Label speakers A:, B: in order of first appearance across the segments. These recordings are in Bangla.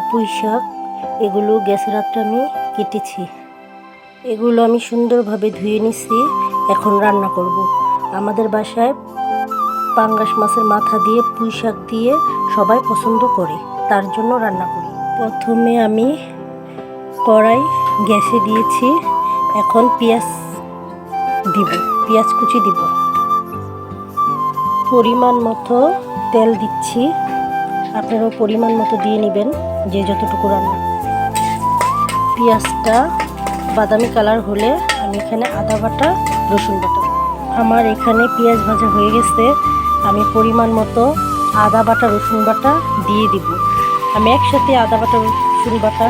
A: পুঁই শাক, এগুলো গ্যাসের রাত্রে আমি কেটেছি। এগুলো আমি সুন্দরভাবে ধুয়ে নিছি। এখন রান্না করব। আমাদের বাসায় পাঙ্গাস মাছের মাথা দিয়ে পুঁই শাক দিয়ে সবাই পছন্দ করে, তার জন্য রান্না করি। প্রথমে আমি কড়াই গ্যাসে দিয়েছি। এখন পেঁয়াজ কুচি দিব। পরিমাণ মতো তেল দিচ্ছি। আপনারাও পরিমাণ মতো দিয়ে নেবেন, যে যতটুকু রান্না। পেঁয়াজটা বাদামি কালার হলে আমি এখানে আদা বাটা, রসুন বাটা। আমার এখানে পেঁয়াজ ভাজা হয়ে গেছে। আমি পরিমাণ মতো আদা বাটা, রসুন বাটা দিয়ে দিব। আমি একসাথে আদা বাটা, রসুন বাটা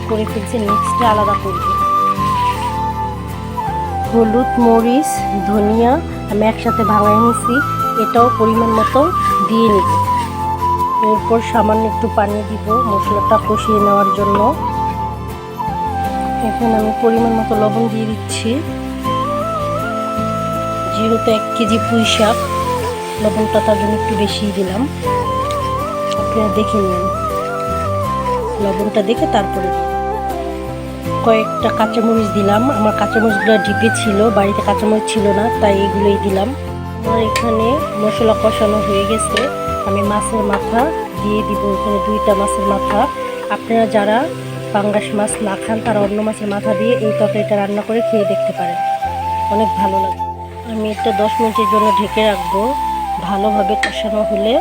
A: করে ফেলছি, মিক্সটা আলাদা করব। হলুদ, মরিচ, ধনিয়া আমি একসাথে ভাঙাই নিছি, এটাও পরিমাণ মতো দিয়ে নিব। এরপর সামান্য একটু পানি দিব মশলাটা কষিয়ে নেওয়ার জন্য। এখন আমি পরিমাণ মতো লবণ দিয়ে দিচ্ছি। যেহেতু 1 কেজি পুঁই শাক, লবণটা তার জন্য একটু বেশি দিলাম। আপনারা দেখে নিন, লবণটা দেখে তারপরে কয়েকটা কাঁচামরিচ দিলাম। আমার কাঁচামরিচগুলো ডিপে ছিল, বাড়িতে কাঁচামরিচ ছিল না, তাই এগুলোই দিলাম। আমার এখানে মশলা কষানো হয়ে গেছে। আমি মাছের মাথা দিয়ে দিব। এখানে 2টা মাছের মাথা। আপনারা যারা পাঙ্গাস মাছ না খান, তারা অন্য মাছের মাথা দিয়ে এই তরকারিটা রান্না করে খেয়ে দেখতে পারেন, অনেক ভালো লাগে। আমি এটা 10 মিনিটের জন্য ঢেকে রাখবো। ভালোভাবে কষানো হলে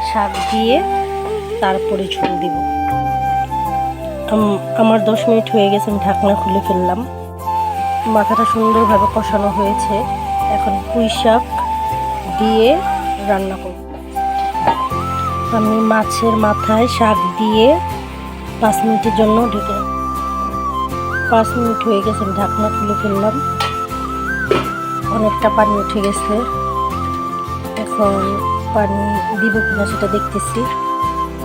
A: শাক দিয়ে তারপরে ঝোল দিব। আমার 10 মিনিট হয়ে গেছে, আমি ঢাকনা খুলে ফেললাম। মাথাটা সুন্দরভাবে কষানো হয়েছে। এখন পুঁই শাক দিয়ে রান্না করব। আমি মাছের মাথায় শাক দিয়ে 5 মিনিটের জন্য ঢেকে রাখব। 5 মিনিট হয়ে গেছে, আমি ঢাকনা খুলে ফেললাম। অনেকটা পানি উঠে গেছে। এখন পানি দিব কিনা সেটা দেখতেছি।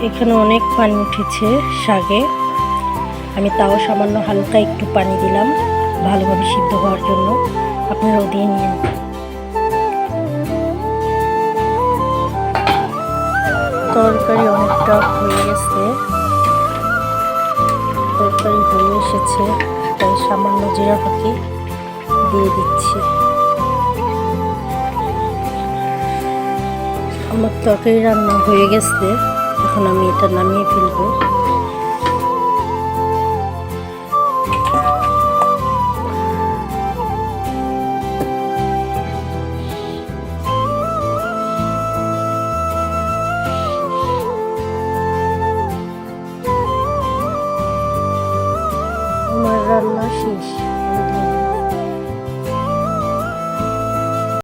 A: এখানে অনেক পানি উঠেছে শাকে। আমি তাও সামান্য হালকা একটু পানি দিলাম ভালোভাবে সিদ্ধ হওয়ার জন্য। আপনারাও দিয়ে নিন। তরকারি অনেকটা হয়ে গেছে, তরকারি হয়ে এসেছে, তাই সামান্য জিরা পাতি দিয়ে দিচ্ছি। আমার তরকারি রান্না হয়ে গেছে। এখন আমি এটা নামিয়ে ফেলবো। আমার রান্না শেষ।